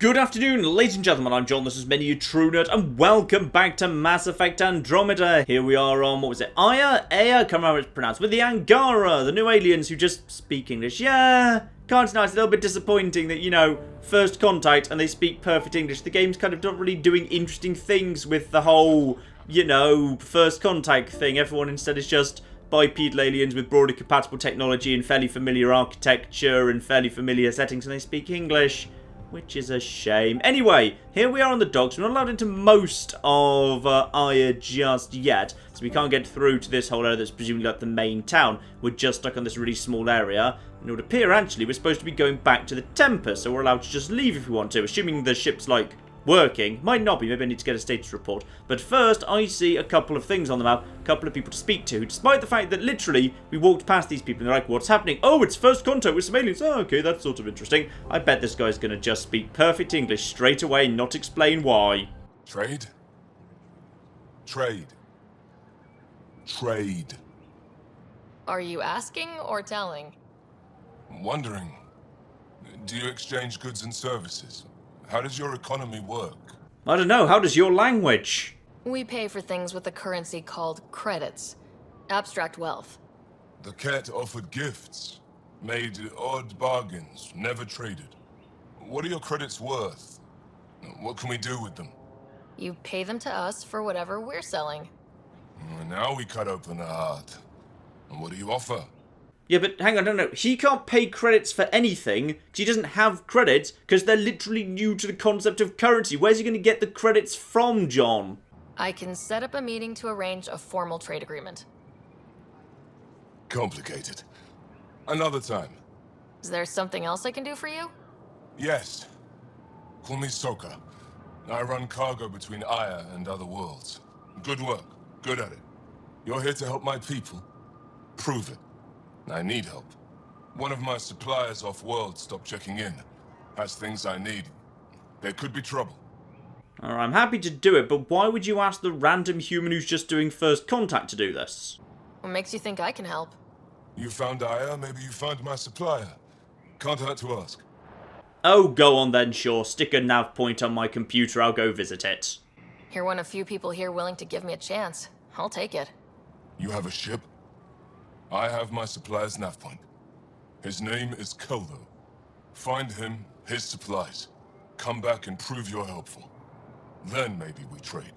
Good afternoon, ladies and gentlemen, I'm John, this is Many a True Nerd, and welcome back to Mass Effect Andromeda. Here we are on, what was it, Aya? Can't remember how it's pronounced, with the Angara, the new aliens who just speak English. Yeah, can't deny it's a little bit disappointing that, you know, first contact and they speak perfect English. The game's kind of not really doing interesting things with the whole, you know, first contact thing. Everyone instead is just bipedal aliens with broadly compatible technology and fairly familiar architecture and fairly familiar settings, and they speak English, which is a shame. Anyway, here we are on the docks. We're not allowed into most of Aya just yet, so we can't get through to this whole area that's presumably like the main town. We're just stuck on this really small area, and it would appear actually we're supposed to be going back to the Tempest, so we're allowed to just leave if we want to, assuming the ship's like working. Might not be, maybe I need to get a status report. But first, I see a couple of things on the map, a couple of people to speak to, despite the fact that literally we walked past these people and they're like, what's happening? Oh, it's first contact with some aliens. Oh, okay, that's sort of interesting. I bet this guy's going to just speak perfect English straight away, not explain why. Trade? Trade. Trade. Are you asking or telling? I'm wondering, do you exchange goods and services? How does your economy work? I don't know, how does your language? We pay for things with a currency called credits. Abstract wealth. The cat offered gifts, made odd bargains, never traded. What are your credits worth? What can we do with them? You pay them to us for whatever we're selling. Now we cut open the heart. And what do you offer? Yeah, but hang on, no. He can't pay credits for anything because he doesn't have credits because they're literally new to the concept of currency. Where's he going to get the credits from, John? I can set up a meeting to arrange a formal trade agreement. Complicated. Another time. Is there something else I can do for you? Yes. Call me Soka. I run cargo between Aya and other worlds. Good work. Good at it. You're here to help my people. Prove it. I need help. One of my suppliers off-world stopped checking in. Has things I need. There could be trouble. Alright, I'm happy to do it, but why would you ask the random human who's just doing first contact to do this? What makes you think I can help? You found Aya, maybe you found my supplier. Can't hurt to ask. Oh, go on then, sure. Stick a nav point on my computer, I'll go visit it. You're one of few people here willing to give me a chance. I'll take it. You have a ship? I have my supplier's nav point. His name is Keldo. Find him, his supplies. Come back and prove you're helpful. Then maybe we trade.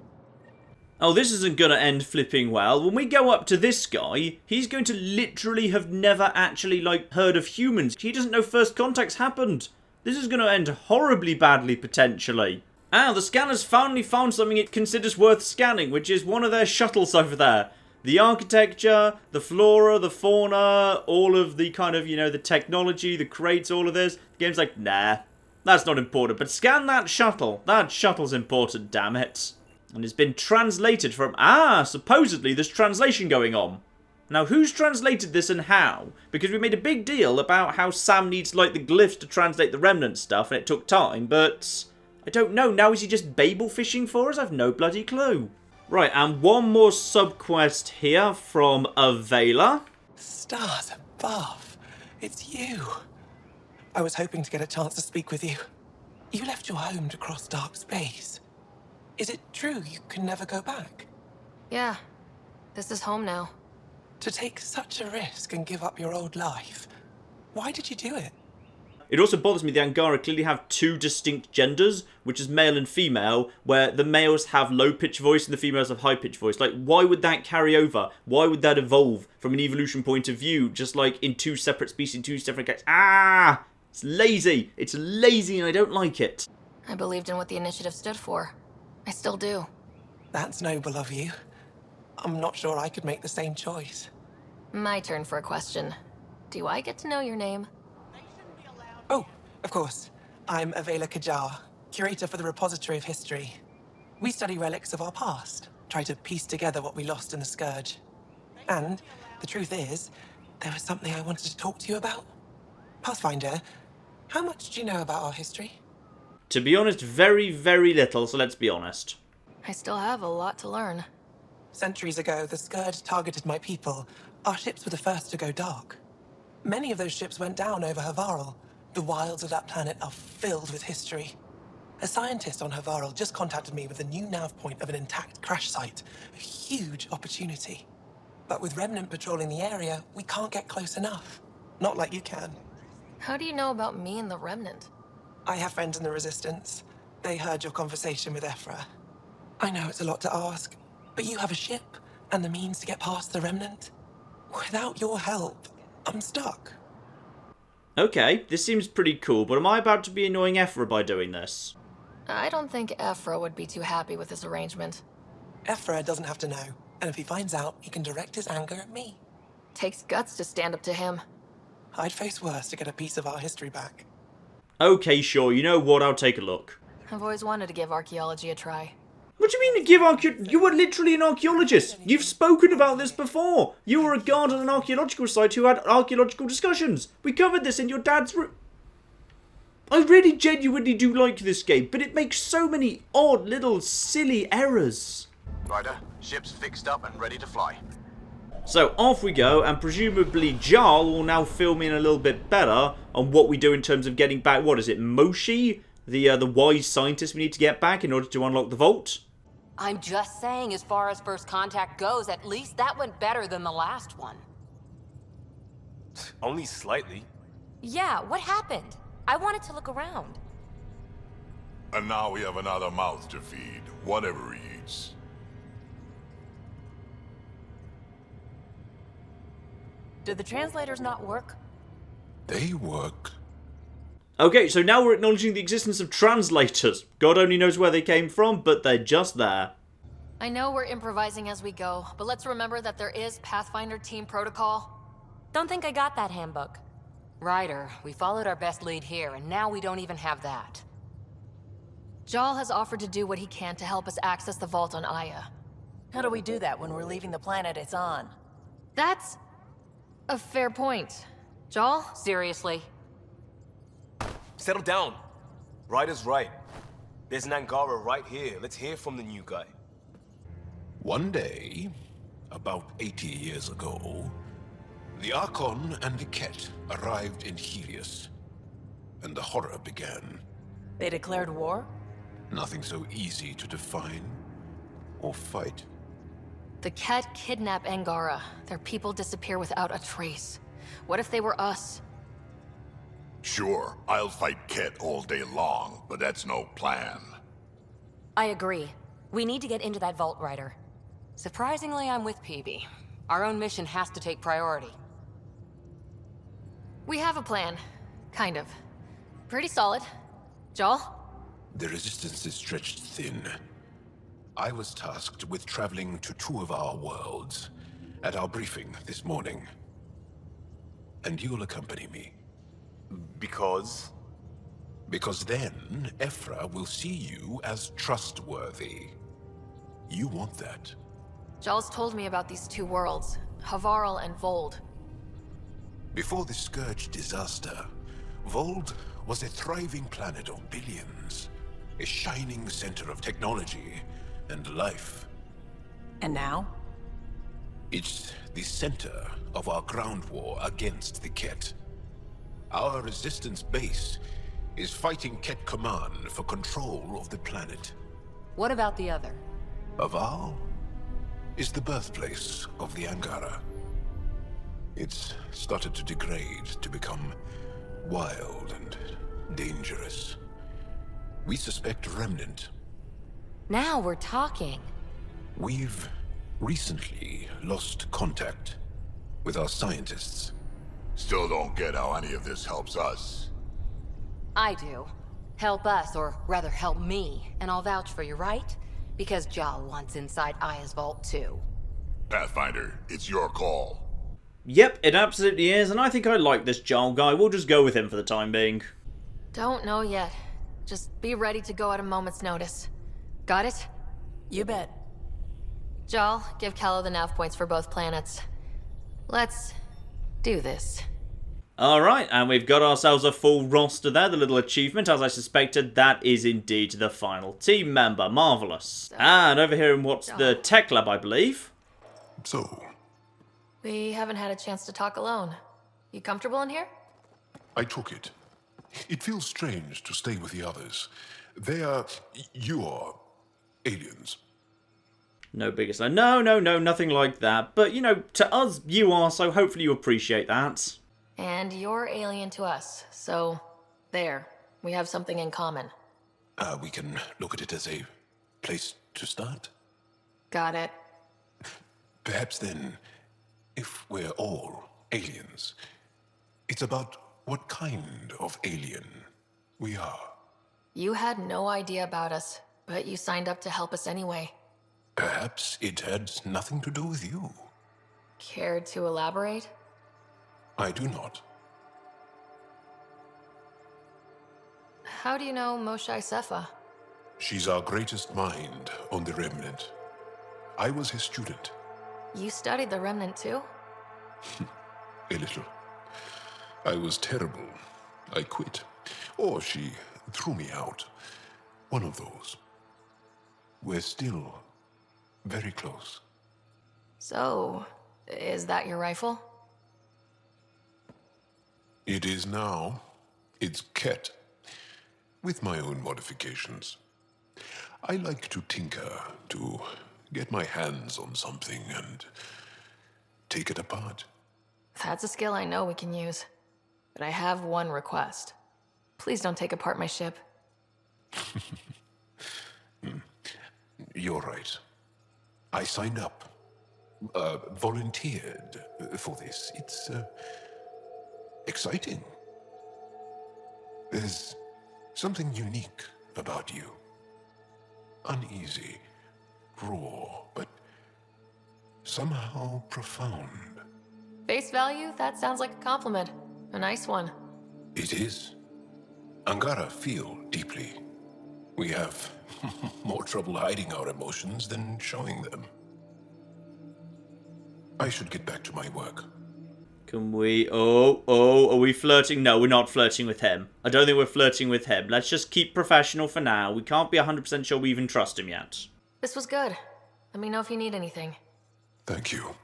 Oh, this isn't gonna end flipping well. When we go up to this guy, he's going to literally have never actually, like, heard of humans. He doesn't know first contact's happened. This is gonna end horribly badly, potentially. Ah, the scanner's finally found something it considers worth scanning, which is one of their shuttles over there. The architecture, the flora, the fauna, all of the kind of, you know, the technology, the crates, all of this. The game's like, nah, that's not important. But scan that shuttle. That shuttle's important, damn it. And it's been translated from... Ah, supposedly there's translation going on. Now, who's translated this and how? Because we made a big deal about how Sam needs, like, the glyphs to translate the Remnant stuff, and it took time, but... I don't know. Now is he just Babel fishing for us? I've no bloody clue. Right, and one more sub-quest here from Avela. Stars above. It's you. I was hoping to get a chance to speak with you. You left your home to cross dark space. Is it true you can never go back? Yeah, this is home now. To take such a risk and give up your old life, why did you do it? It also bothers me the Angara clearly have two distinct genders, which is male and female, where the males have low-pitched voice and the females have high-pitched voice. Like, why would that carry over? Why would that evolve from an evolution point of view, just like in two separate species, two different cats? Ah! It's lazy. It's lazy and I don't like it. I believed in what the initiative stood for. I still do. That's noble of you. I'm not sure I could make the same choice. My turn for a question. Do I get to know your name? Oh, of course. I'm Avela Kajar, curator for the Repository of History. We study relics of our past, try to piece together what we lost in the Scourge. And the truth is, there was something I wanted to talk to you about. Pathfinder, how much do you know about our history? To be honest, very, very little, so let's be honest. I still have a lot to learn. Centuries ago, the Scourge targeted my people. Our ships were the first to go dark. Many of those ships went down over Havarl. The wilds of that planet are filled with history. A scientist on Havarl just contacted me with a new nav point of an intact crash site. A huge opportunity. But with Remnant patrolling the area, we can't get close enough. Not like you can. How do you know about me and the Remnant? I have friends in the Resistance. They heard your conversation with Ephra. I know it's a lot to ask, but you have a ship and the means to get past the Remnant. Without your help, I'm stuck. Okay, this seems pretty cool, but am I about to be annoying Ephra by doing this? I don't think Ephra would be too happy with this arrangement. Ephra doesn't have to know, and if he finds out, he can direct his anger at me. Takes guts to stand up to him. I'd face worse to get a piece of our history back. Okay, sure, you know what, I'll take a look. I've always wanted to give archaeology a try. What do you mean to give You were literally an archaeologist. You've spoken about this before. You were a guard on an archaeological site who had archaeological discussions. We covered this in your dad's room. I really genuinely do like this game, but it makes so many odd little silly errors. Ryder, ship's fixed up and ready to fly. So off we go, and presumably Jarl will now fill me in a little bit better on what we do in terms of getting back, what is it, Moshi? The wise scientist we need to get back in order to unlock the vault? I'm just saying, as far as first contact goes, at least that went better than the last one. Only slightly. Yeah, what happened? I wanted to look around. And now we have another mouth to feed, whatever he eats. Did the translators not work? They work. Okay, so now we're acknowledging the existence of translators. God only knows where they came from, but they're just there. I know we're improvising as we go, but let's remember that there is Pathfinder team protocol. Don't think I got that handbook. Ryder, we followed our best lead here, and now we don't even have that. Jarl has offered to do what he can to help us access the vault on Aya. How do we do that when we're leaving the planet it's on? That's a fair point. Jarl? Seriously? Settle down. Ryder's right. There's an Angara right here. Let's hear from the new guy. One day, about 80 years ago, the Archon and the Ket arrived in Helios, and the horror began. They declared war? Nothing so easy to define or fight. The Ket kidnap Angara. Their people disappear without a trace. What if they were us? Sure, I'll fight Ket all day long, but that's no plan. I agree. We need to get into that vault, Ryder. Surprisingly, I'm with PB. Our own mission has to take priority. We have a plan. Kind of. Pretty solid. Jarl? The resistance is stretched thin. I was tasked with traveling to two of our worlds at our briefing this morning. And you'll accompany me. Because? Because then, Ephra will see you as trustworthy. You want that. Jarl's told me about these two worlds, Havarl and Vold. Before the Scourge disaster, Vold was a thriving planet of billions. A shining center of technology and life. And now? It's the center of our ground war against the Ket. Our resistance base is fighting Ket Command for control of the planet. What about the other? Havarl is the birthplace of the Angara. It's started to degrade, to become wild and dangerous. We suspect Remnant. Now we're talking. We've recently lost contact with our scientists. Still don't get how any of this helps us. I do. Help us, or rather help me, and I'll vouch for you, right? Because Jarl wants inside Aya's vault too. Pathfinder, it's your call. Yep, it absolutely is, and I think I like this Jarl guy. We'll just go with him for the time being. Don't know yet. Just be ready to go at a moment's notice. Got it? You bet. Jarl, give Callow the nav points for both planets. Let's do this. Alright, and we've got ourselves a full roster there, the little achievement. As I suspected, that is indeed the final team member. Marvellous. And over here in what's the tech lab, I believe. So, We haven't had a chance to talk alone. You comfortable in here? I took it. It feels strange to stay with the others. They are your aliens. No biggest lie. No, nothing like that. But, you know, to us, you are, so hopefully you appreciate that. And you're alien to us, so there. We have something in common. We can look at it as a place to start. Got it. Perhaps then, if we're all aliens, it's about what kind of alien we are. You had no idea about us, but you signed up to help us anyway. Perhaps it had nothing to do with you. Care to elaborate? I do not. How do you know Moshae Sefa? She's our greatest mind on the Remnant. I was his student. You studied the Remnant too? A little. I was terrible. I quit. Or she threw me out. One of those. We're still very close. So, is that your rifle? It is now. It's Ket. With my own modifications. I like to tinker, to get my hands on something and take it apart. That's a skill I know we can use. But I have one request. Please don't take apart my ship. You're right. I signed up. Volunteered for this. It's exciting. There's something unique about you. Uneasy, raw, but somehow profound. Face value? That sounds like a compliment. A nice one. It is. Angara feel deeply. We have more trouble hiding our emotions than showing them. I should get back to my work. Can we... are we flirting? No, we're not flirting with him. I don't think we're flirting with him. Let's just keep professional for now. We can't be 100% sure we even trust him yet. This was good. Let me know if you need anything. Thank you.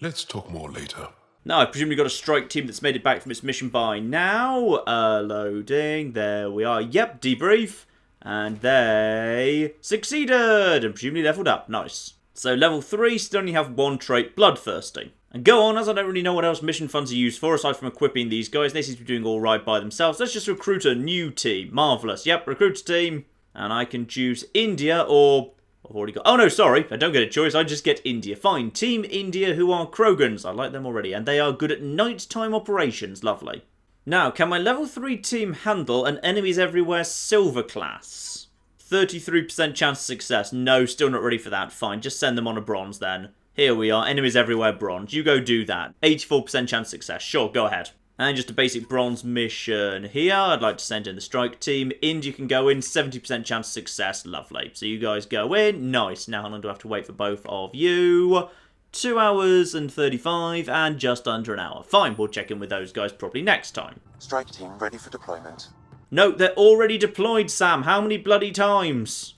Let's talk more later. Now, I presume you've got a strike team that's made it back from its mission by now. Loading. There we are. Yep, debrief. And they succeeded and presumably leveled up. Nice. So level 3 still only have one trait, Bloodthirsty. And go on, as I don't really know what else mission funds are used for aside from equipping these guys. They seem to be doing alright by themselves. Let's just recruit a new team. Marvellous. Yep, recruit a team. And I can choose India or... I've already got... Oh no, sorry. I don't get a choice. I just get India. Fine. Team India, who are Krogans. I like them already. And they are good at nighttime operations. Lovely. Now, can my level 3 team handle an enemies everywhere silver class? 33% chance of success. No, still not ready for that. Fine, just send them on a bronze then. Here we are, enemies everywhere bronze. You go do that. 84% chance of success. Sure, go ahead. And just a basic bronze mission here. I'd like to send in the strike team. India can go in, 70% chance of success. Lovely. So you guys go in. Nice. Now how long do I have to wait for both of you? 2 hours and 35 and just under an hour. Fine, we'll check in with those guys probably next time. Strike team ready for deployment. No, they're already deployed, Sam. How many bloody times?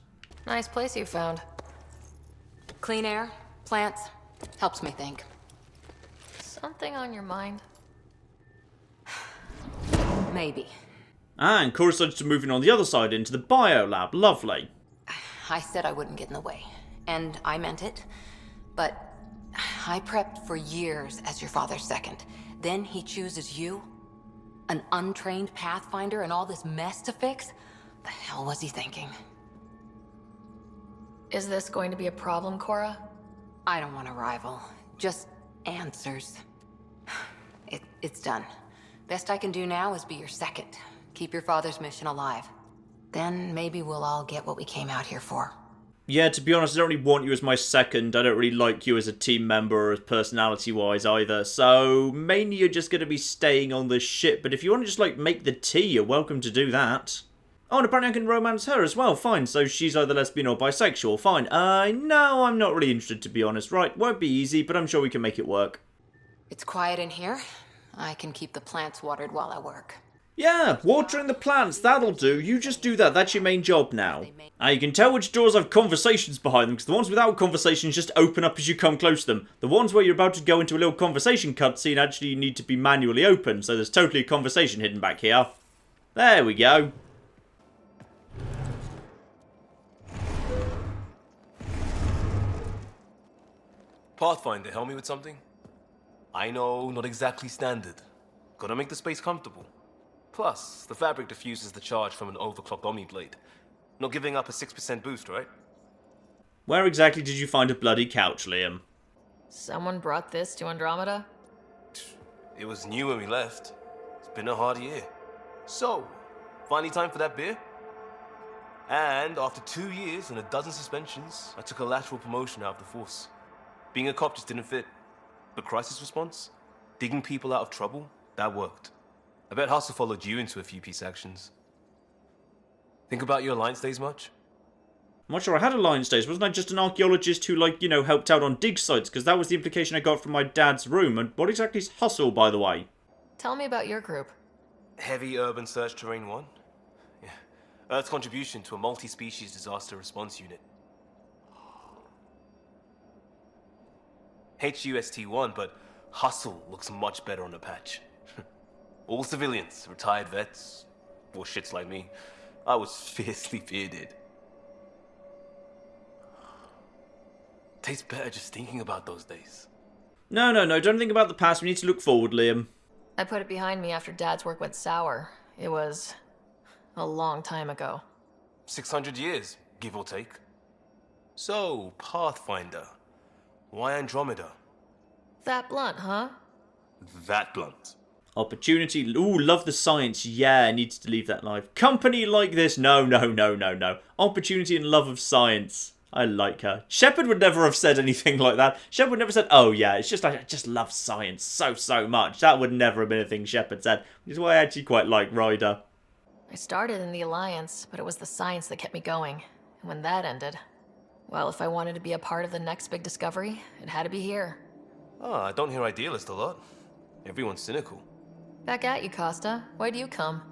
Nice place you found. Clean air, plants, helps me think. Something on your mind? Maybe. And Cora decided to move in on the other side into the biolab. Lovely. I said I wouldn't get in the way, and I meant it. But I prepped for years as your father's second. Then he chooses you? An untrained pathfinder and all this mess to fix? The hell was he thinking? Is this going to be a problem, Cora? I don't want a rival. Just answers. It's done. Best I can do now is be your second. Keep your father's mission alive. Then maybe we'll all get what we came out here for. Yeah, to be honest, I don't really want you as my second. I don't really like you as a team member or as personality-wise either. So, mainly you're just going to be staying on the ship. But if you want to just, like, make the tea, you're welcome to do that. Oh, and apparently I can romance her as well. Fine, so she's either lesbian or bisexual. Fine. No, I'm not really interested, to be honest. Right, won't be easy, but I'm sure we can make it work. It's quiet in here. I can keep the plants watered while I work. Yeah, watering the plants, that'll do. You just do that, that's your main job now. Now you can tell which doors have conversations behind them, because the ones without conversations just open up as you come close to them. The ones where you're about to go into a little conversation cutscene actually need to be manually opened, so there's totally a conversation hidden back here. There we go. Pathfinder, help me with something? I know, not exactly standard. Gotta make the space comfortable. Plus, the fabric diffuses the charge from an overclocked Omniblade. Not giving up a 6% boost, right? Where exactly did you find a bloody couch, Liam? Someone brought this to Andromeda? It was new when we left. It's been a hard year. So, finally time for that beer? And after 2 years and a dozen suspensions, I took a lateral promotion out of the force. Being a cop just didn't fit. But crisis response? Digging people out of trouble? That worked. I bet Hustle followed you into a few peace actions. Think about your Alliance days much? I'm not sure I had Alliance days. Wasn't I just an archaeologist who, like, you know, helped out on dig sites? Because that was the implication I got from my dad's room. And what exactly is Hustle, by the way? Tell me about your group. Heavy urban search terrain 1? Yeah. Earth's contribution to a multi-species disaster response unit. HUST-1, but Hustle looks much better on the patch. All civilians, retired vets, or shits like me. I was fiercely bearded. Tastes better just thinking about those days. No, don't think about the past. We need to look forward, Liam. I put it behind me after Dad's work went sour. It was a long time ago. 600 years, give or take. So, Pathfinder. Why Andromeda? That blunt, huh? That blunt. Opportunity. Ooh, love the science. Yeah, needs to leave that life. Company like this. No. Opportunity and love of science. I like her. Shepard would never have said anything like that. Shepard would never said, oh yeah, it's just like, I just love science so much. That would never have been a thing Shepard said. Which is why I actually quite like Ryder. I started in the Alliance, but it was the science that kept me going. And when that ended, well, if I wanted to be a part of the next big discovery, it had to be here. I don't hear idealist a lot. Everyone's cynical. Back at you, Costa. Why do you come?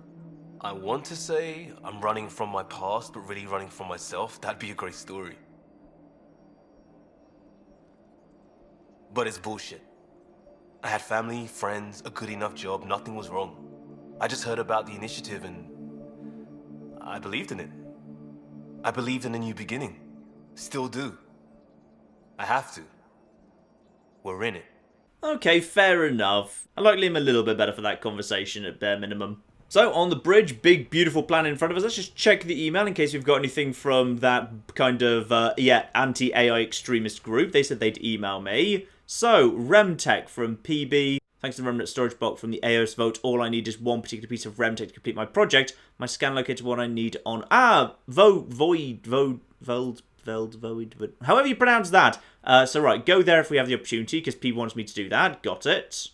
I want to say I'm running from my past, but really running from myself. That'd be a great story. But it's bullshit. I had family, friends, a good enough job, nothing was wrong. I just heard about the initiative and I believed in it. I believed in a new beginning. Still do. I have to. We're in it. Okay, fair enough. I like Liam a little bit better for that conversation at bare minimum. So, on the bridge, big, beautiful plan in front of us. Let's just check the email in case we've got anything from that kind of, anti-AI extremist group. They said they'd email me. So, Remtech from PB. Thanks to the Remnant Storage Box from the AOS vote. All I need is one particular piece of Remtech to complete my project. My scan located what I need on... however you pronounce that. So right, go there if we have the opportunity, because P wants me to do that. Got it.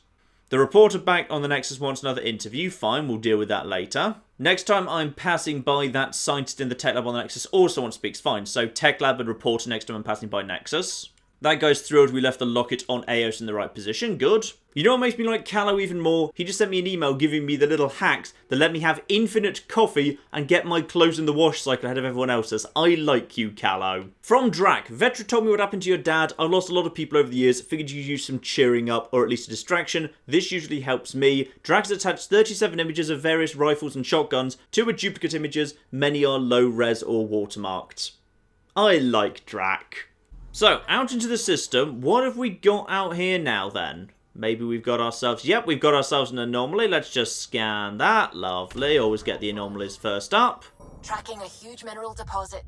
The reporter back on the Nexus wants another interview. Fine, we'll deal with that later. Next time I'm passing by that scientist in the tech lab on the Nexus also wants to speak. Fine, so tech lab and reporter next time I'm passing by Nexus. That guy's thrilled we left the locket on AOS in the right position. Good. You know what makes me like Callow even more? He just sent me an email giving me the little hacks that let me have infinite coffee and get my clothes in the wash cycle ahead of everyone else's. I like you, Callow. From Drac. Vetra told me what happened to your dad. I've lost a lot of people over the years. Figured you used some cheering up or at least a distraction. This usually helps me. Drac has attached 37 images of various rifles and shotguns. 2 are duplicate images. Many are low res or watermarked. I like Drac. So, out into the system, what have we got out here now then? Maybe we've got ourselves, yep, we've got ourselves an anomaly. Let's just scan that, lovely. Always get the anomalies first up. Tracking a huge mineral deposit.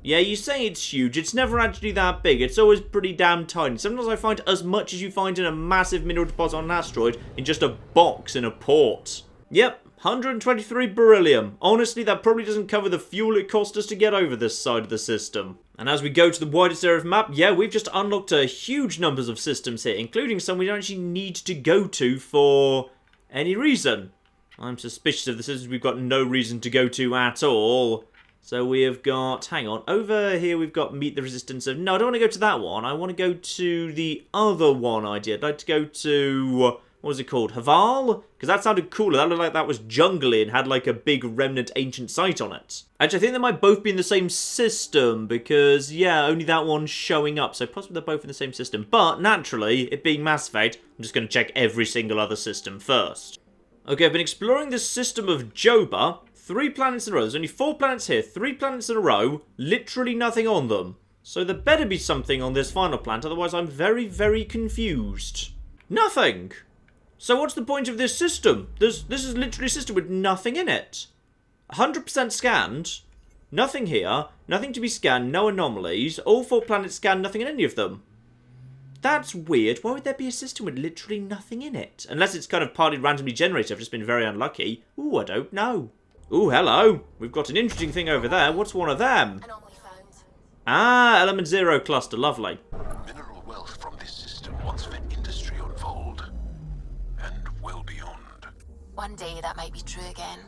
Yeah, you say it's huge, it's never actually that big. It's always pretty damn tiny. Sometimes I find as much as you find in a massive mineral deposit on an asteroid in just a box in a port. Yep. 123 beryllium. Honestly, that probably doesn't cover the fuel it cost us to get over this side of the system. And as we go to the widest area of the map, yeah, we've just unlocked a huge numbers of systems here, including some we don't actually need to go to for any reason. I'm suspicious of the systems we've got no reason to go to at all. So we have got, hang on, over here we've got Meet the Resistance of, no, I don't want to go to that one. I want to go to the other one I did. I'd like to go to... what was it called? Havarl? Because that sounded cooler. That looked like that was jungly and had like a big remnant ancient site on it. Actually, I think they might both be in the same system because, yeah, only that one's showing up. So possibly they're both in the same system. But naturally, it being Mass Effect, I'm just going to check every single other system first. Okay, I've been exploring this system of Joba. 3 planets in a row. There's only 4 planets here. 3 planets in a row. Literally nothing on them. So there better be something on this final planet. Otherwise, I'm very, very confused. Nothing. So what's the point of this system? This is literally a system with nothing in it. 100% scanned. Nothing here. Nothing to be scanned. No anomalies. All 4 planets scanned. Nothing in any of them. That's weird. Why would there be a system with literally nothing in it? Unless it's kind of partly randomly generated. I've just been very unlucky. Ooh, I don't know. Ooh, hello. We've got an interesting thing over there. What's one of them? Anomaly found. Ah, Element 0 cluster. Lovely. Mineral wealth from this system once fed industry on Vold. And well beyond. One day that might be true again.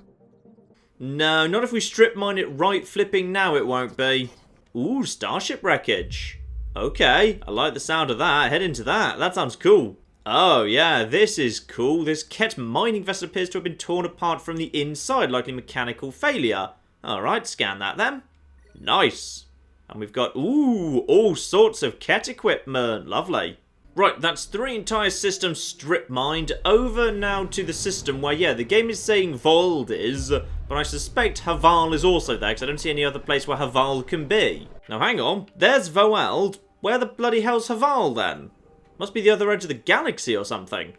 No, not if we strip mine it right flipping now it won't be. Ooh, starship wreckage. Okay, I like the sound of that. Head into that. That sounds cool. Oh, yeah, this is cool. This Ket mining vessel appears to have been torn apart from the inside, likely mechanical failure. Alright, scan that then. Nice. And we've got, ooh, all sorts of Ket equipment. Lovely. Right, that's 3 entire systems strip mined. Over now to the system where, yeah, the game is saying Vold is, but I suspect Havarl is also there, because I don't see any other place where Havarl can be. Now, hang on. There's Voeld. Where the bloody hell's Havarl, then? Must be the other edge of the galaxy or something.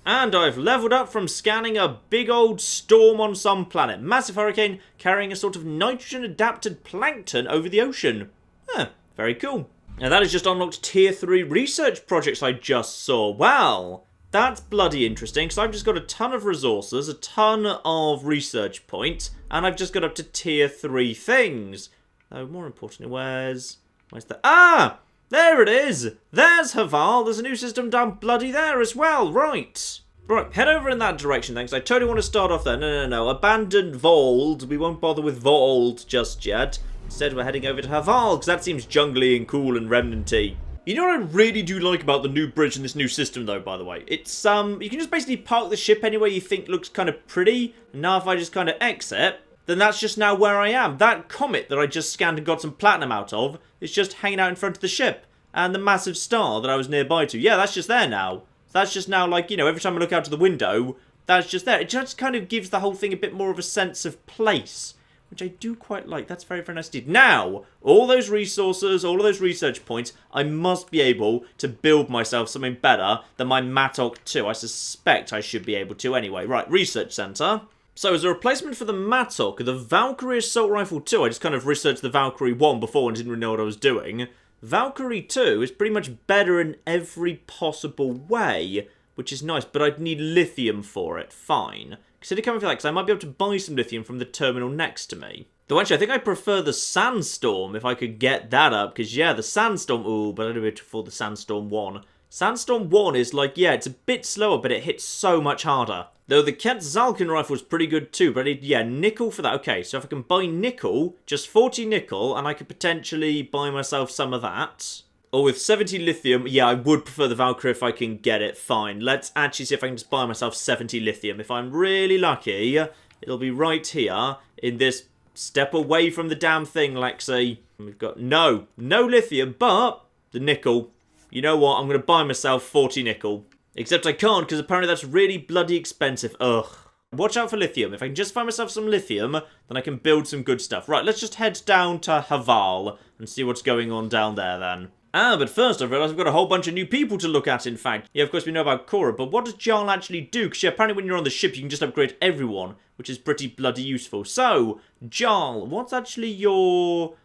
And I've leveled up from scanning a big old storm on some planet. Massive hurricane carrying a sort of nitrogen-adapted plankton over the ocean. Huh, very cool. Now that has just unlocked tier 3 research projects I just saw. Well, that's bloody interesting, because I've just got a ton of resources, a ton of research points, and I've just got up to tier 3 things. Though, more importantly, where's the... Ah! There it is! There's Havarl. There's a new system down bloody there as well. Right. Right, head over in that direction, thanks. I totally want to start off there. No. Abandon Vold. We won't bother with Vold just yet. Instead, we're heading over to Havarl, because that seems jungly and cool and remnant-y. You know what I really do like about the new bridge in this new system, though, by the way? It's, you can just basically park the ship anywhere you think looks kind of pretty. And now if I just kind of exit, then that's just now where I am. That comet that I just scanned and got some platinum out of is just hanging out in front of the ship. And the massive star that I was nearby to. Yeah, that's just there now. That's just now, like, you know, every time I look out to the window, that's just there. It just kind of gives the whole thing a bit more of a sense of place, which I do quite like. That's very, very nice indeed. Now, all those resources, all of those research points, I must be able to build myself something better than my Matok 2. I suspect I should be able to anyway. Right, research center. So as a replacement for the Matok, the Valkyrie Assault Rifle 2, I just kind of researched the Valkyrie 1 before and didn't really know what I was doing. Valkyrie 2 is pretty much better in every possible way, which is nice, but I'd need lithium for it. Fine. Consider coming for that, because I might be able to buy some lithium from the terminal next to me. Though actually, I think I prefer the Sandstorm if I could get that up, because yeah, the Sandstorm, ooh, but I don't know for the Sandstorm 1. Sandstorm 1 is like, yeah, it's a bit slower, but it hits so much harder. Though the Ket Zalkin rifle is pretty good too, but I need, yeah, nickel for that. Okay, so if I can buy nickel, just 40 nickel, and I could potentially buy myself some of that. Or with 70 lithium, yeah, I would prefer the Valkyrie if I can get it. Fine, let's actually see if I can just buy myself 70 lithium. If I'm really lucky, it'll be right here in this step away from the damn thing, Lexi. We've got no lithium, but the nickel. You know what? I'm going to buy myself 40 nickel. Except I can't, because apparently that's really bloody expensive. Ugh. Watch out for lithium. If I can just find myself some lithium, then I can build some good stuff. Right, let's just head down to Havarl and see what's going on down there then. Ah, but first I've realised I've got a whole bunch of new people to look at, in fact. Yeah, of course we know about Cora, but what does Jarl actually do? Because yeah, apparently when you're on the ship you can just upgrade everyone, which is pretty bloody useful. So, Jarl, what's actually your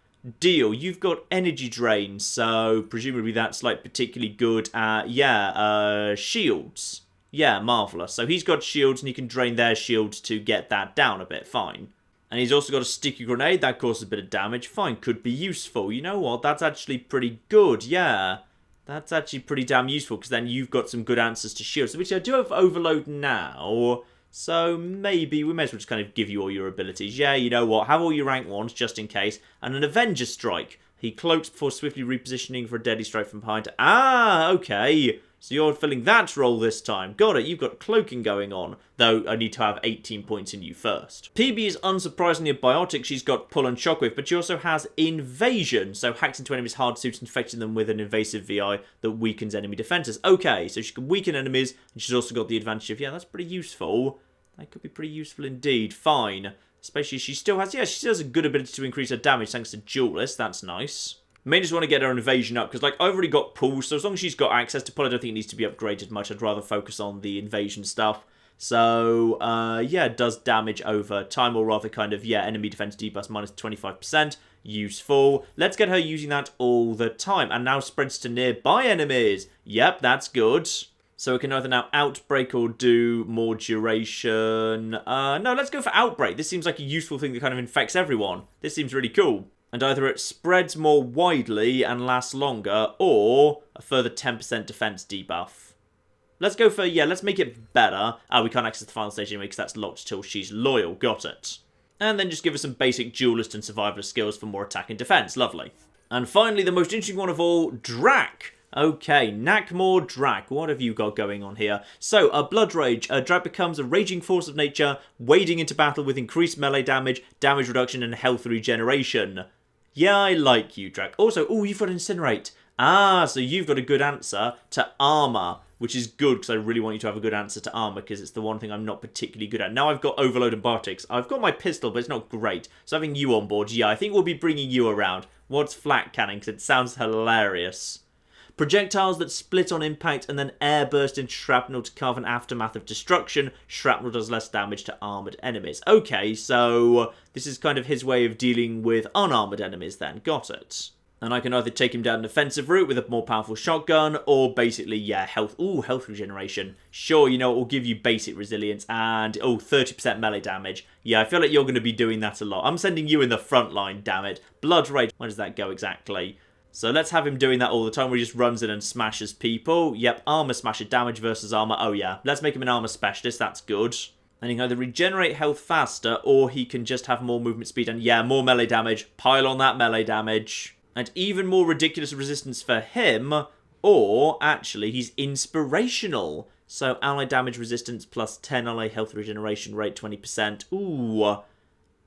deal? You've got energy drain, so presumably that's like particularly good at, shields. Yeah, marvellous. So he's got shields and he can drain their shields to get that down a bit, fine. And he's also got a sticky grenade, that causes a bit of damage, fine, could be useful. You know what, that's actually pretty good, yeah. That's actually pretty damn useful, because then you've got some good answers to shields, which I do have overload now. So maybe we may as well just kind of give you all your abilities. Yeah, you know what, have all your rank 1s just in case. And an Avenger Strike. He cloaks before swiftly repositioning for a deadly strike from behind. Ah, okay. So you're filling that role this time. Got it, you've got cloaking going on. Though I need to have 18 points in you first. PB is unsurprisingly a biotic. She's got pull and shockwave, but she also has invasion. So hacks into enemies' hard suits, infecting them with an invasive VI that weakens enemy defenses. Okay, so she can weaken enemies, and she's also got the advantage of, yeah, that's pretty useful. That could be pretty useful indeed. Fine. Especially she still has, yeah, she still has a good ability to increase her damage thanks to Duelist. That's nice. May just want to get her invasion up, because, like, I've already got pull, so as long as she's got access to pull, I don't think it needs to be upgraded much. I'd rather focus on the invasion stuff. So, yeah, it does damage over time, or rather kind of, yeah, enemy defense debuff minus 25%. Useful. Let's get her using that all the time. And now spreads to nearby enemies. Yep, that's good. So we can either now Outbreak or do more duration. No, let's go for Outbreak. This seems like a useful thing that kind of infects everyone. This seems really cool. And either it spreads more widely and lasts longer, or a further 10% defense debuff. Let's go for, yeah, let's make it better. We can't access the final stage anyway because that's locked till she's loyal. Got it. And then just give us some basic duelist and survivalist skills for more attack and defense. Lovely. And finally, the most interesting one of all, Drak. Okay, Nakmor Drak. What have you got going on here? So, Blood Rage. Drak becomes a raging force of nature, wading into battle with increased melee damage, damage reduction, and health regeneration. Yeah, I like you, Drak. Also, oh, you've got Incinerate. So you've got a good answer to armor, which is good because I really want you to have a good answer to armor because it's the one thing I'm not particularly good at. Now I've got Overload and Bartix. I've got my pistol, but it's not great. So having you on board, yeah, I think we'll be bringing you around. What's FLAK cannon? Because it sounds hilarious. Projectiles that split on impact and then air burst into shrapnel to carve an aftermath of destruction. Shrapnel does less damage to armoured enemies. Okay, so this is kind of his way of dealing with unarmoured enemies then. Got it. And I can either take him down an offensive route with a more powerful shotgun, or basically, yeah, health. Ooh, health regeneration. Sure, you know, it will give you basic resilience and, 30% melee damage. Yeah, I feel like you're going to be doing that a lot. I'm sending you in the front line, damn it. Blood Rage. Where does that go exactly? So let's have him doing that all the time where he just runs in and smashes people. Yep, armor smasher, damage versus armor. Oh yeah, let's make him an armor specialist. That's good. And he can either regenerate health faster or he can just have more movement speed and, yeah, more melee damage. Pile on that melee damage. And even more ridiculous resistance for him, or actually he's inspirational. So ally damage resistance plus 10 ally health regeneration rate 20%. Ooh,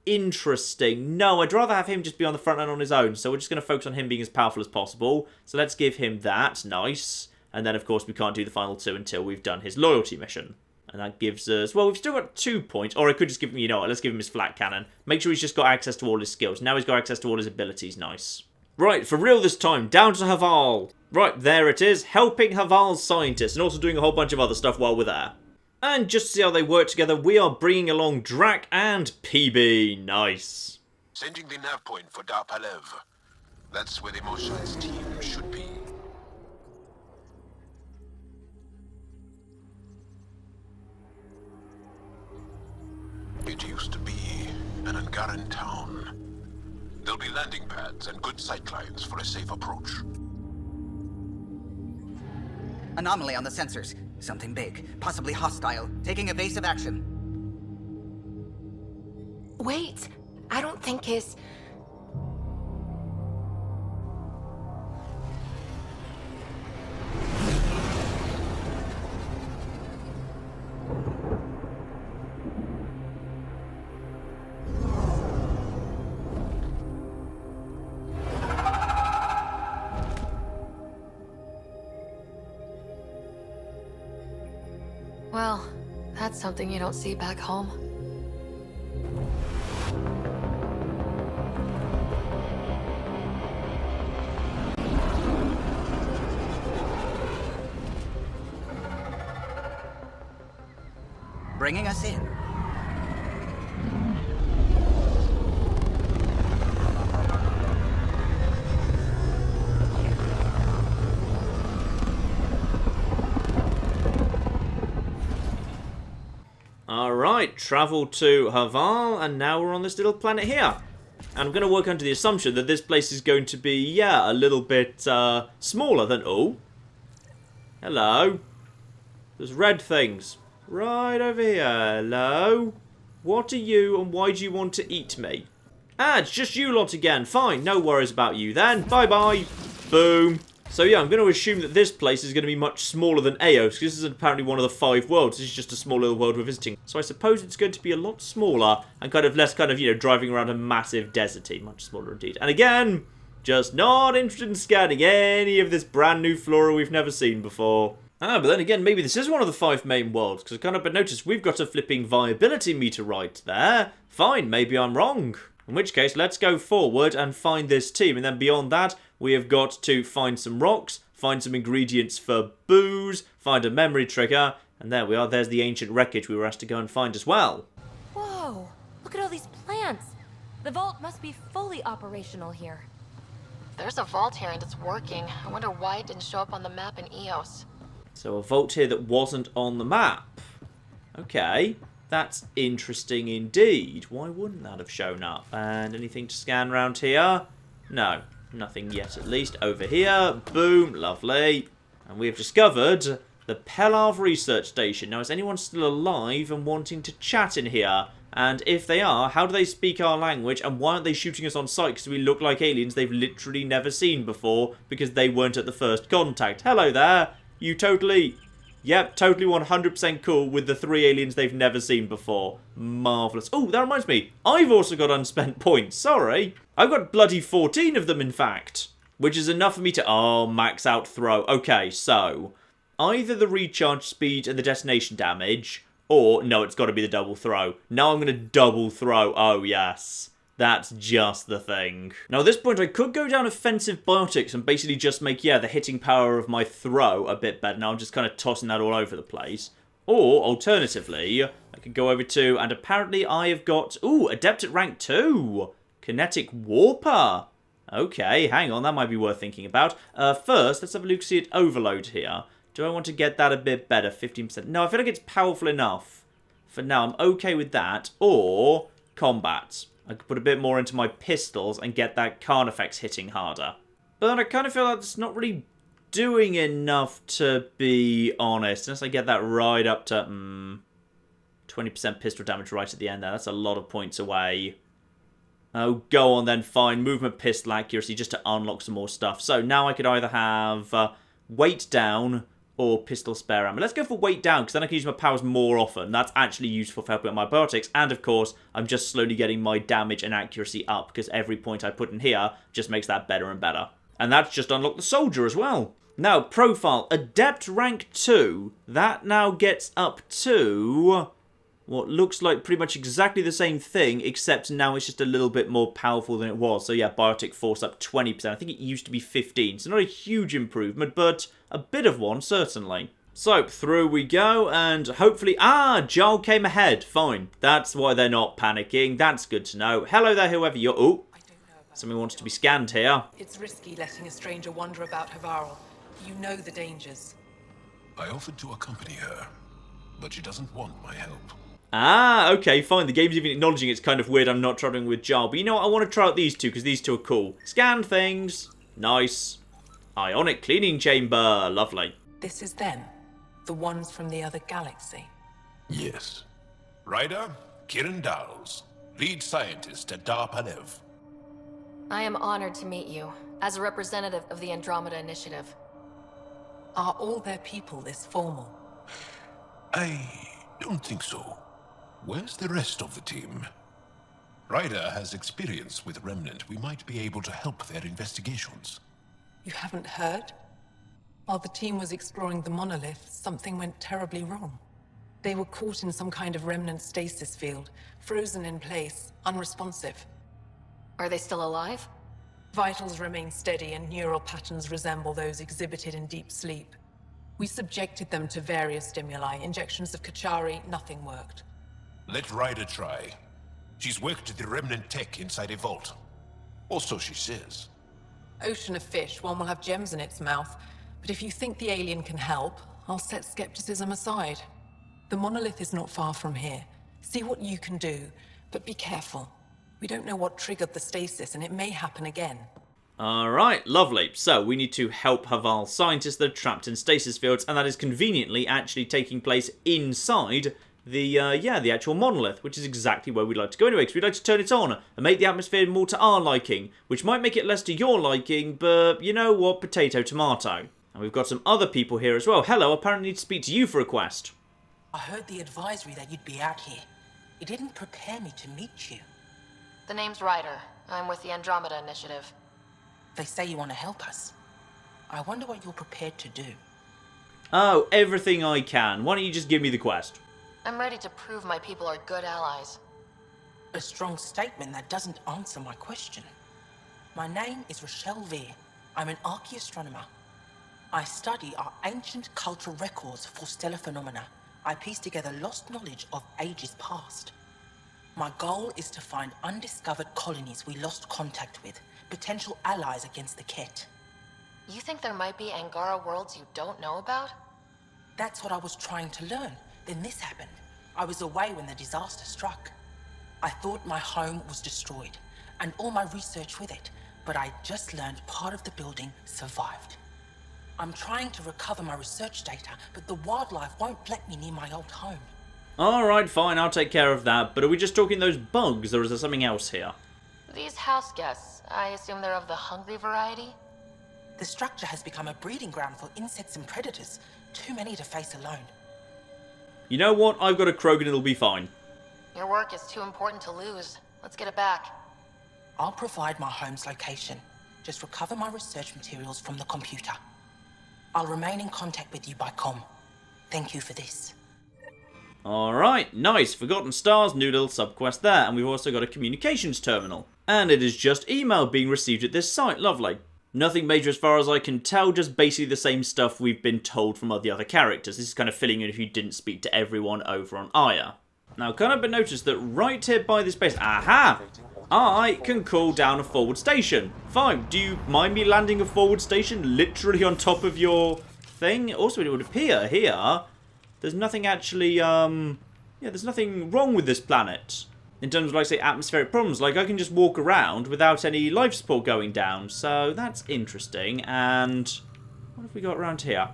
interesting. No, I'd rather have him just be on the front line on his own. So we're just going to focus on him being as powerful as possible. So let's give him that. Nice. And then, of course, we can't do the final two until we've done his loyalty mission. And that gives us, well, we've still got 2 points. Or I could just give him, you know what, let's give him his FLAK cannon. Make sure he's just got access to all his skills. Now he's got access to all his abilities. Nice. Right, for real this time, down to Havarl. Right, there it is, helping Havarl's scientists and also doing a whole bunch of other stuff while we're there. And just to see how they work together, we are bringing along Drak and PB. Nice. Sending the nav point for Darpalev. That's where the Mosha's team should be. It used to be an Angaran town. There'll be landing pads and good sightlines for a safe approach. Anomaly on the sensors. Something big, possibly hostile, taking evasive action. Wait, I don't think his... Well, that's something you don't see back home. Bringing us in. Alright, travel to Havarl, and now we're on this little planet here. And I'm going to work under the assumption that this place is going to be, yeah, a little bit smaller than... Oh. Hello. There's red things. Right over here. Hello. What are you, and why do you want to eat me? It's just you lot again. Fine, no worries about you then. Bye-bye. Boom. So yeah, I'm going to assume that this place is going to be much smaller than Eos, because this is apparently one of the 5 worlds. This is just a small little world we're visiting. So I suppose it's going to be a lot smaller, and kind of less kind of, you know, driving around a massive deserty. Much smaller indeed. And again, just not interested in scanning any of this brand new flora we've never seen before. Ah, but then again, maybe this is one of the 5 main worlds, because I can't help but notice we've got a flipping viability meter right there. Fine, maybe I'm wrong. In which case, let's go forward and find this team, and then beyond that, we have got to find some rocks, find some ingredients for booze, find a memory trigger, and there we are, there's the ancient wreckage we were asked to go and find as well. Whoa, look at all these plants. The vault must be fully operational here. There's a vault here and it's working. I wonder why it didn't show up on the map in EOS. So a vault here that wasn't on the map. Okay, that's interesting indeed. Why wouldn't that have shown up? And anything to scan around here? No, nothing yet at least. Over here, boom, lovely. And we have discovered the Pelav Research Station. Now, is anyone still alive and wanting to chat in here? And if they are, how do they speak our language? And why aren't they shooting us on sight? Because we look like aliens they've literally never seen before because they weren't at the first contact. Hello there. You totally... Yep, totally 100% cool with the 3 aliens they've never seen before. Marvellous. Oh, that reminds me. I've also got unspent points. Sorry. I've got bloody 14 of them, in fact. Which is enough for me to... Oh, max out throw. Okay, so... Either the recharge speed and the detonation damage... Or, no, it's got to be the double throw. Now I'm going to double throw. Oh, yes. That's just the thing. Now, at this point, I could go down offensive biotics and basically just make, yeah, the hitting power of my throw a bit better. Now I'm just kind of tossing that all over the place. Or, alternatively, I could go over to, and apparently I have got, ooh, Adept at rank 2. Kinetic Warper. Okay, hang on, that might be worth thinking about. First, let's have a look see at Overload here. Do I want to get that a bit better? 15%. No, I feel like it's powerful enough. For now, I'm okay with that. Or combat. I could put a bit more into my pistols and get that Carnifex hitting harder. But I kind of feel like it's not really doing enough, to be honest. Unless I get that right up to 20% pistol damage right at the end there. That's a lot of points away. Oh, go on then. Fine. Movement, pistol accuracy, just to unlock some more stuff. So now I could either have weight down... or pistol spare ammo. Let's go for weight down, because then I can use my powers more often. That's actually useful for helping out my biotics. And, of course, I'm just slowly getting my damage and accuracy up, because every point I put in here just makes that better and better. And that's just unlocked the soldier as well. Now, profile. Adept rank 2. That now gets up to... what looks like pretty much exactly the same thing, except now it's just a little bit more powerful than it was. So yeah, biotic force up 20%. I think it used to be 15, so not a huge improvement, but a bit of one, certainly. So, through we go, and hopefully... Ah, Jarl came ahead. Fine. That's why they're not panicking. That's good to know. Hello there, whoever you're... Oh, something wants to be scanned here. It's risky letting a stranger wander about Havarl. You know the dangers. I offered to accompany her, but she doesn't want my help. Ah, okay, fine. The game's even acknowledging it's kind of weird I'm not traveling with Jarl. But you know what? I want to try out these two, because these two are cool. Scan things. Nice. Ionic cleaning chamber. Lovely. This is them. The ones from the other galaxy. Yes. Ryder, Kiran Dals, lead scientist at Dar Palev. I am honored to meet you, as a representative of the Andromeda Initiative. Are all their people this formal? I don't think so. Where's the rest of the team? Ryder has experience with Remnant. We might be able to help their investigations. You haven't heard? While the team was exploring the monolith, something went terribly wrong. They were caught in some kind of Remnant stasis field, frozen in place, unresponsive. Are they still alive? Vitals remain steady and neural patterns resemble those exhibited in deep sleep. We subjected them to various stimuli, injections of Kachari, nothing worked. Let Ryder try. She's worked the Remnant tech inside a vault. Or so she says. Ocean of fish, one will have gems in its mouth. But if you think the alien can help, I'll set skepticism aside. The monolith is not far from here. See what you can do, but be careful. We don't know what triggered the stasis, and it may happen again. Alright, lovely. So, we need to help Havarl scientists that are trapped in stasis fields, and that is conveniently actually taking place inside the actual monolith, which is exactly where we'd like to go anyway, because we'd like to turn it on and make the atmosphere more to our liking, which might make it less to your liking, but you know what, potato, tomato. And we've got some other people here as well. Hello, apparently need to speak to you for a quest. I heard the advisory that you'd be out here. It didn't prepare me to meet you. The name's Ryder. I'm with the Andromeda Initiative. They say you want to help us. I wonder what you're prepared to do. Oh, everything I can. Why don't you just give me the quest? I'm ready to prove my people are good allies. A strong statement that doesn't answer my question. My name is Rochelle Veer. I'm an archaeoastronomer. I study our ancient cultural records for stellar phenomena. I piece together lost knowledge of ages past. My goal is to find undiscovered colonies we lost contact with, potential allies against the Ket. You think there might be Angara worlds you don't know about? That's what I was trying to learn. Then this happened. I was away when the disaster struck. I thought my home was destroyed, and all my research with it, but I just learned part of the building survived. I'm trying to recover my research data, but the wildlife won't let me near my old home. Alright, fine, I'll take care of that. But are we just talking those bugs, or is there something else here? These house guests, I assume they're of the hungry variety? The structure has become a breeding ground for insects and predators, too many to face alone. You know what? I've got a Krogan, it'll be fine. Your work is too important to lose. Let's get it back. I'll provide my home's location. Just recover my research materials from the computer. I'll remain in contact with you by comm. Thank you for this. Alright, nice. Forgotten Stars, new little subquest there. And we've also got a communications terminal. And it is just email being received at this site. Lovely. Nothing major as far as I can tell, just basically the same stuff we've been told from all the other characters. This is kind of filling in if you didn't speak to everyone over on Aya. Now, can't help but notice that right here by this base, aha! I can call down a forward station. Fine, do you mind me landing a forward station literally on top of your thing? Also, it would appear here, there's nothing actually, there's nothing wrong with this planet. In terms of, like, say, atmospheric problems. Like, I can just walk around without any life support going down. So, that's interesting. And what have we got around here?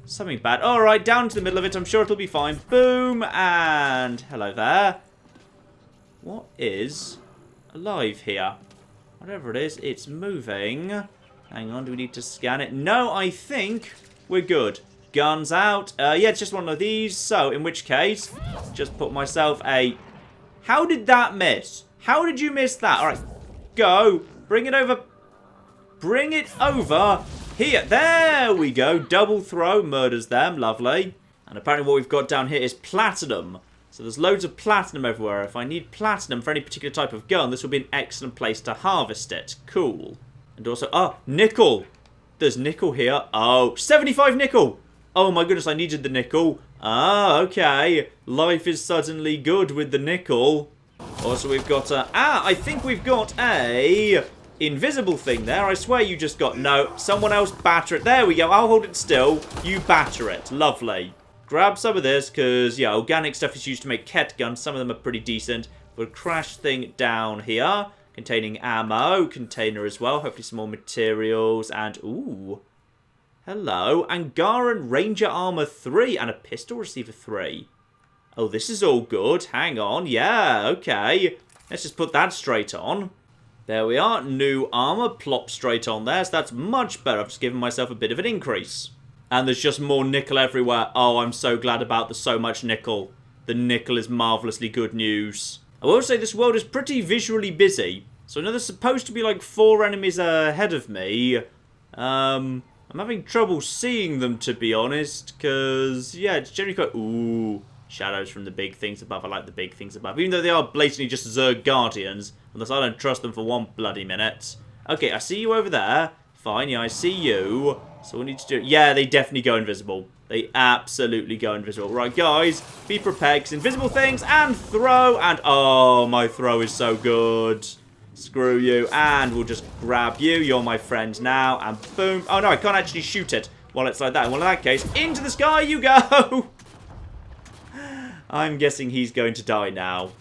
Something bad. Alright, down to the middle of it. I'm sure it'll be fine. Boom! And hello there. What is alive here? Whatever it is, it's moving. Hang on, do we need to scan it? No, I think we're good. Guns out. Yeah, it's just one of these. So, in which case, just put myself a... How did that miss? How did you miss that? Alright, go. Bring it over. Bring it over here. There we go. Double throw. Murders them. Lovely. And apparently what we've got down here is platinum. So there's loads of platinum everywhere. If I need platinum for any particular type of gun, this will be an excellent place to harvest it. Cool. And also, nickel. There's nickel here. Oh, 75 nickel. Oh my goodness, I needed the nickel. Ah, okay. Life is suddenly good with the nickel. Also, we've got I think we've got a invisible thing there. I swear you just got... No, someone else batter it. There we go. I'll hold it still. You batter it. Lovely. Grab some of this, because, yeah, organic stuff is used to make Ket guns. Some of them are pretty decent. We'll crash thing down here. Containing ammo. Container as well. Hopefully some more materials. And, ooh... Hello, Angaran Ranger Armor 3 and a pistol receiver 3. Oh, this is all good. Hang on. Yeah, okay. Let's just put that straight on. There we are. New armor. Plop straight on there. So that's much better. I've just given myself a bit of an increase. And there's just more nickel everywhere. Oh, I'm so glad about the so much nickel. The nickel is marvellously good news. I will say this world is pretty visually busy. So I know there's supposed to be like 4 enemies ahead of me. I'm having trouble seeing them, to be honest, because, yeah, it's generally quite... Ooh, shadows from the big things above. I like the big things above, even though they are blatantly just Zerg Guardians, unless I don't trust them for one bloody minute. Okay, I see you over there. Fine, yeah, I see you. So we need to do... Yeah, they definitely go invisible. They absolutely go invisible. Right, guys, be prepared, because invisible things, and throw, and... Oh, my throw is so good. Screw you, and we'll just grab you. You're my friend now, and boom. Oh, no, I can't actually shoot it while it's like that. Well, in that case, into the sky you go. I'm guessing he's going to die now.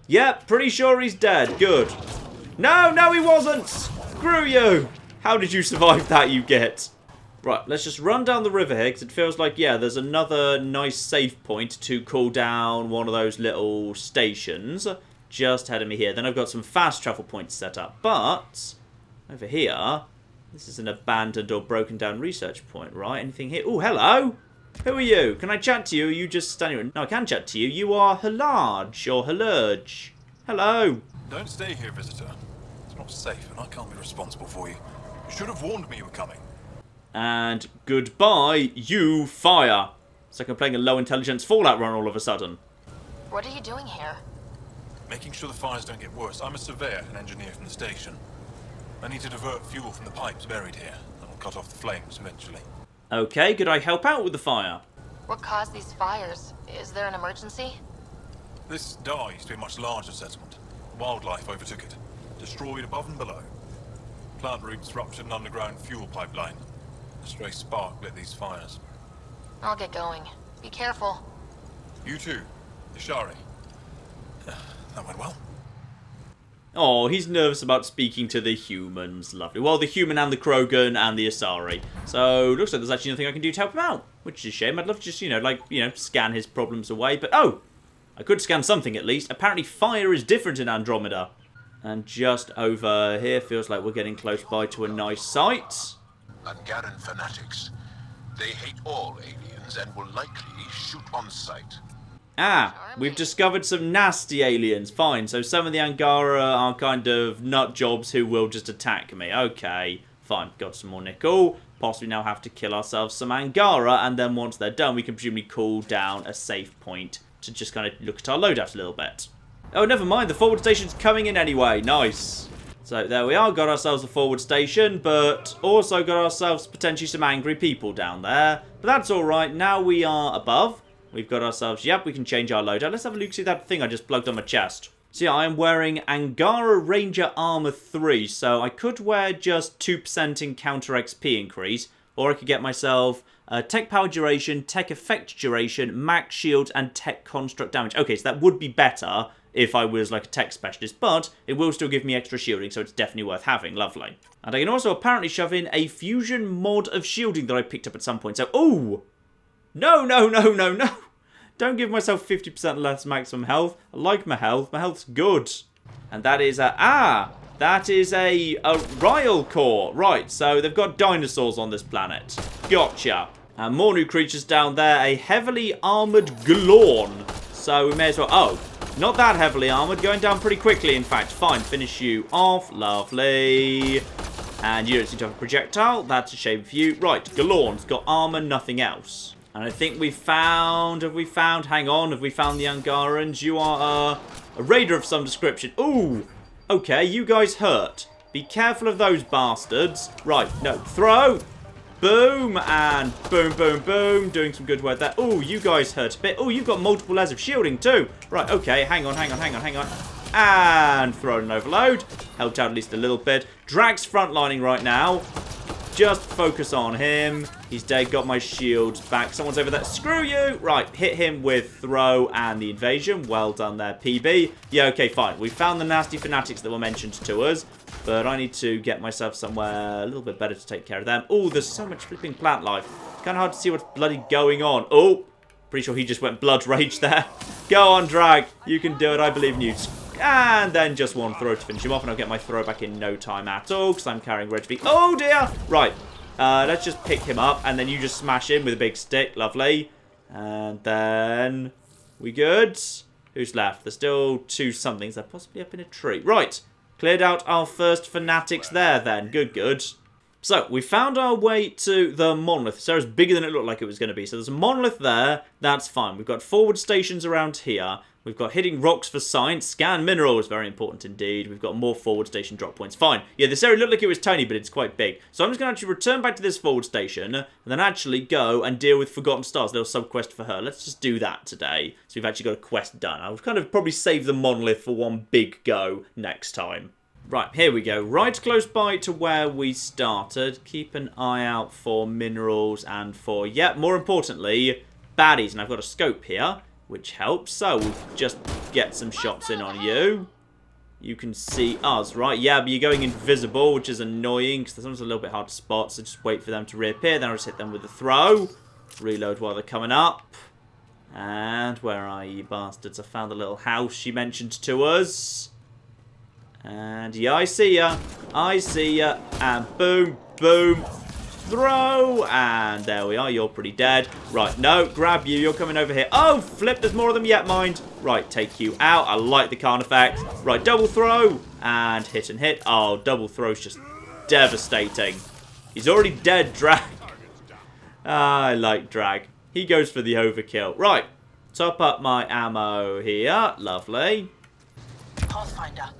Yep, pretty sure he's dead. Good. No, no, he wasn't. Screw you. How did you survive that, you get? Right, let's just run down the river here, because it feels like, yeah, there's another nice save point to call down one of those little stations. Just ahead of me here. Then I've got some fast travel points set up. But, over here, this is an abandoned or broken down research point, right? Anything here? Oh, hello! Who are you? Can I chat to you? Are you just standing here? No, I can chat to you. You are Hallarge or Halurge. Hello. Don't stay here, visitor. It's not safe, and I can't be responsible for you. You should have warned me you were coming. And goodbye, you fire. It's like I'm playing a low intelligence Fallout run all of a sudden. What are you doing here? Making sure the fires don't get worse. I'm a surveyor and engineer from the station. I need to divert fuel from the pipes buried here. That'll cut off the flames eventually. Okay, could I help out with the fire? What caused these fires? Is there an emergency? This dye used to be a much larger settlement. Wildlife overtook it. Destroyed above and below. Plant roots ruptured an underground fuel pipeline. A stray spark lit these fires. I'll get going. Be careful. You too, Ishari. That went well. Oh, he's nervous about speaking to the humans. Lovely. Well, the human and the Krogan and the Asari. So, looks like there's actually nothing I can do to help him out. Which is a shame. I'd love to just, scan his problems away. But, oh! I could scan something at least. Apparently fire is different in Andromeda. And just over here, feels like we're getting close by to a nice site. Angaran fanatics. They hate all aliens and will likely shoot on sight. Ah, we've discovered some nasty aliens. Fine, so some of the Angara are kind of nut jobs who will just attack me. Okay, fine, got some more nickel. Possibly now have to kill ourselves some Angara, and then once they're done, we can presumably cool down a safe point to just kind of look at our loadout a little bit. Oh, never mind, the forward station's coming in anyway. Nice. So there we are, got ourselves a forward station, but also got ourselves potentially some angry people down there. But that's alright, now we are above. We've got ourselves, yep, we can change our loadout. Let's have a look, see that thing I just plugged on my chest. So yeah, I am wearing Angara Ranger Armor 3, so I could wear just 2% encounter XP increase, or I could get myself Tech Power Duration, Tech Effect Duration, Max Shield, and Tech Construct Damage. Okay, so that would be better if I was like a tech specialist, but it will still give me extra shielding, so it's definitely worth having. Lovely. And I can also apparently shove in a fusion mod of shielding that I picked up at some point. So, ooh! No, no, no, no, no! Don't give myself 50% less maximum health. I like my health. My health's good. And that is that is a Ryle core. Right, so they've got dinosaurs on this planet. Gotcha. And more new creatures down there. A heavily armoured Glorn. So we may as well... Oh, not that heavily armoured. Going down pretty quickly, in fact. Fine, finish you off. Lovely. And you don't seem to have a projectile. That's a shame for you. Right, Glorn's got armour, nothing else. And I think we found... Have we found the Angarans? You are a raider of some description. Ooh! Okay, you guys hurt. Be careful of those bastards. Right, no. Throw! Boom! And boom, boom, boom. Doing some good work there. Ooh, you guys hurt a bit. Ooh, you've got multiple layers of shielding too. Right, okay. Hang on. And throw an overload. Helped out at least a little bit. Drag's frontlining right now. Just focus on him. He's dead. Got my shields back. Someone's over there. Screw you! Right, hit him with throw and the invasion. Well done there, PB. Yeah, okay, fine. We found the nasty fanatics that were mentioned to us. But I need to get myself somewhere a little bit better to take care of them. Oh, there's so much flipping plant life. Kind of hard to see what's bloody going on. Oh, pretty sure he just went blood rage there. Go on, Drag. You can do it. I believe in you. And then just one throw to finish him off, and I'll get my throw back in no time at all, because I'm carrying Red feet. Oh, dear! Right, let's just pick him up, and then you just smash him with a big stick. Lovely. And then... We good? Who's left? There's still two somethings. They're possibly up in a tree. Right, cleared out our first fanatics there, then. Good, good. So, we found our way to the monolith. So it's bigger than it looked like it was going to be. So there's a monolith there. That's fine. We've got forward stations around here. We've got hitting rocks for science. Scan minerals. Very important indeed. We've got more forward station drop points. Fine. Yeah, this area looked like it was tiny, but it's quite big. So I'm just going to actually return back to this forward station and then actually go and deal with Forgotten Stars. Little sub-quest for her. Let's just do that today. So we've actually got a quest done. I'll kind of probably save the monolith for one big go next time. Right, here we go. Right close by to where we started. Keep an eye out for minerals and for, yeah, more importantly, baddies. And I've got a scope here, which helps. So we'll just get some shots in on you. You can see us, right? Yeah, but you're going invisible, which is annoying because sometimes a little bit hard to spot. So just wait for them to reappear. Then I'll just hit them with a throw. Reload while they're coming up. And where are you bastards? I found the little house you mentioned to us. And yeah, I see ya. And boom, boom, throw. And there we are. You're pretty dead. Right, no, grab you. You're coming over here. Oh, flip. There's more of them yet, mind. Right, take you out. I like the Khan effect. Right, double throw. And hit and hit. Oh, double throw's just devastating. He's already dead, Drag. I like Drag. He goes for the overkill. Right. Top up my ammo here. Lovely. Pathfinder,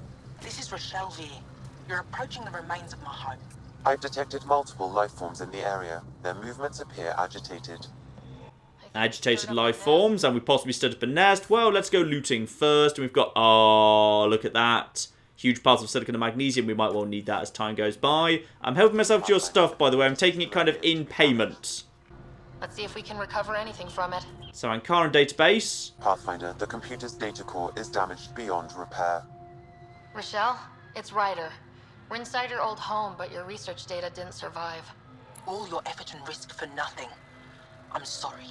this is Rochelle V. You're approaching the remains of my home. I've detected multiple life forms in the area. Their movements appear agitated. Agitated life forms, and we possibly stood up a nest. Well, let's go looting first. And we've got, oh, look at that. Huge piles of silicon and magnesium. We might well need that as time goes by. I'm helping myself to your stuff, by the way. I'm taking it kind of in payment. Let's see if we can recover anything from it. So, Ankara database. Pathfinder, the computer's data core is damaged beyond repair. Rochelle, it's Ryder. We're inside your old home, but your research data didn't survive. All your effort and risk for nothing. I'm sorry.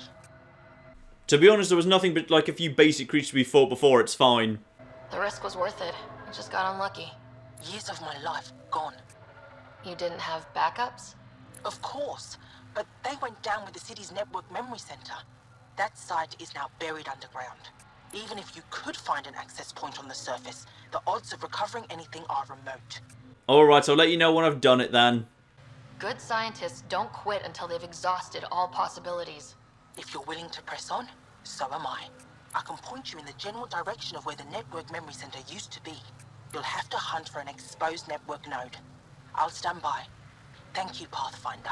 To be honest, there was nothing but like a few basic creatures we fought before. It's fine. The risk was worth it. I just got unlucky. Years of my life gone. You didn't have backups? Of course, but they went down with the city's network memory center. That site is now buried underground. Even if you could find an access point on the surface, the odds of recovering anything are remote. Alright, I'll let you know when I've done it then. Good scientists don't quit until they've exhausted all possibilities. If you're willing to press on, so am I. I can point you in the general direction of where the network memory center used to be. You'll have to hunt for an exposed network node. I'll stand by. Thank you, Pathfinder.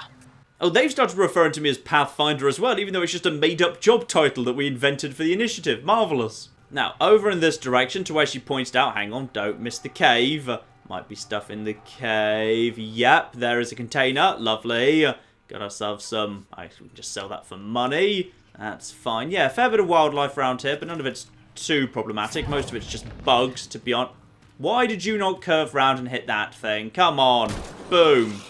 Oh, they've started referring to me as Pathfinder as well, even though it's just a made-up job title that we invented for the initiative. Marvellous. Now, over in this direction to where she points out, hang on, don't miss the cave. Might be stuff in the cave. Yep, there is a container. Lovely. Got ourselves some... Actually, we can just sell that for money. That's fine. Yeah, a fair bit of wildlife around here, but none of it's too problematic. Most of it's just bugs, to be honest. Why did you not curve round and hit that thing? Come on. Boom.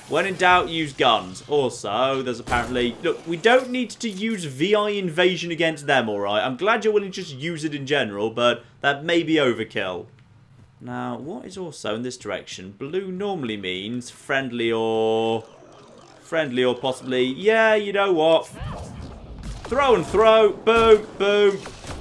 When in doubt, use guns. Also, there's apparently... Look, we don't need to use VI invasion against them, alright? I'm glad you're willing to just use it in general, but that may be overkill. Now, what is also in this direction? Blue normally means friendly or possibly... Yeah, you know what? Throw and throw. Boom, boom,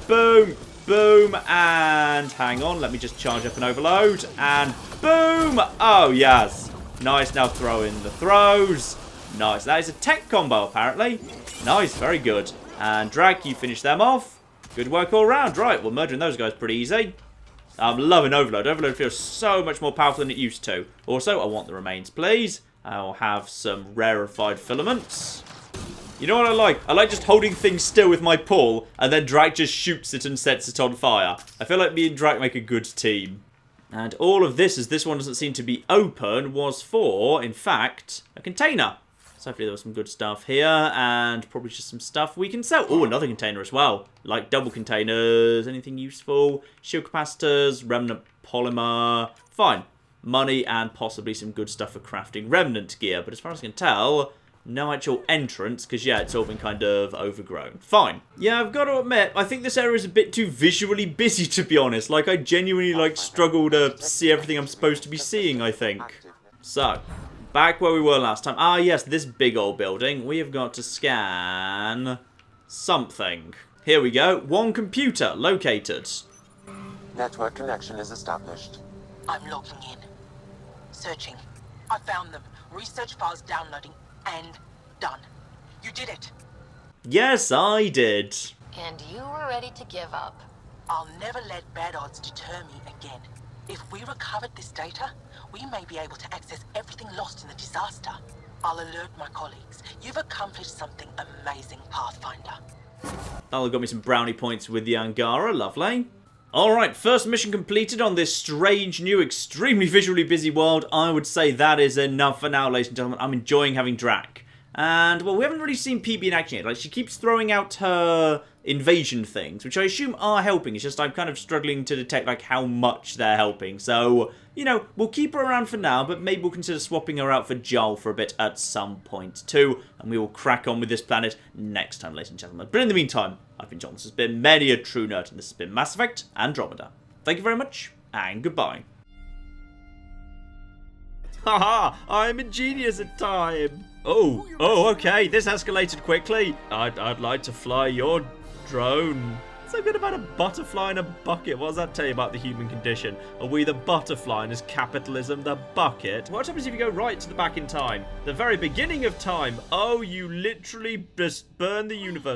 boom, boom. And hang on, let me just charge up an overload. And boom. Oh, yes. Nice, now throw in the throws. Nice, that is a tech combo apparently. Nice, very good. And Drag, you finish them off. Good work all round. Right, well, murdering those guys pretty easy. I'm loving Overload. Overload feels so much more powerful than it used to. Also, I want the remains, please. I'll have some rarefied filaments. You know what I like? I like just holding things still with my pull, and then Drake just shoots it and sets it on fire. I feel like me and Drake make a good team. And all of this, as this one doesn't seem to be open, was for, in fact, a container. So hopefully there was some good stuff here, and probably just some stuff we can sell. Oh, another container as well. Like double containers, anything useful. Shield capacitors, remnant polymer. Fine. Money and possibly some good stuff for crafting remnant gear. But as far as I can tell, no actual entrance, because yeah, it's all been kind of overgrown. Fine. Yeah, I've got to admit, I think this area is a bit too visually busy, to be honest. Like, I genuinely, struggle to see everything I'm supposed to be seeing, I think. So, back where we were last time. Ah, yes, this big old building. We have got to scan something. Here we go. One computer located. Network connection is established. I'm logging in. Searching. I found them. Research files downloading. And done. You did it. Yes, I did. And you were ready to give up. I'll never let bad odds deter me again. If we recovered this data, we may be able to access everything lost in the disaster. I'll alert my colleagues. You've accomplished something amazing, Pathfinder. That'll got me some brownie points with the Angara. Lovely. Alright, first mission completed on this strange, new, extremely visually busy world. I would say that is enough for now, ladies and gentlemen. I'm enjoying having Drac. And, well, we haven't really seen PB in action yet. Like, she keeps throwing out her invasion things, which I assume are helping. It's just I'm kind of struggling to detect, like, how much they're helping. So, you know, we'll keep her around for now, but maybe we'll consider swapping her out for Joel for a bit at some point, too. And we will crack on with this planet next time, ladies and gentlemen. But in the meantime, I've been John. This has been Many a True Nerd, and this has been Mass Effect Andromeda. Thank you very much, and goodbye. Haha, I'm a genius at time. Oh, okay, this escalated quickly. I'd like to fly your drone. So good about a butterfly in a bucket. What does that tell you about the human condition? Are we the butterfly and is capitalism the bucket? What happens if you go right to the back in time? The very beginning of time. Oh, you literally just burn the universe.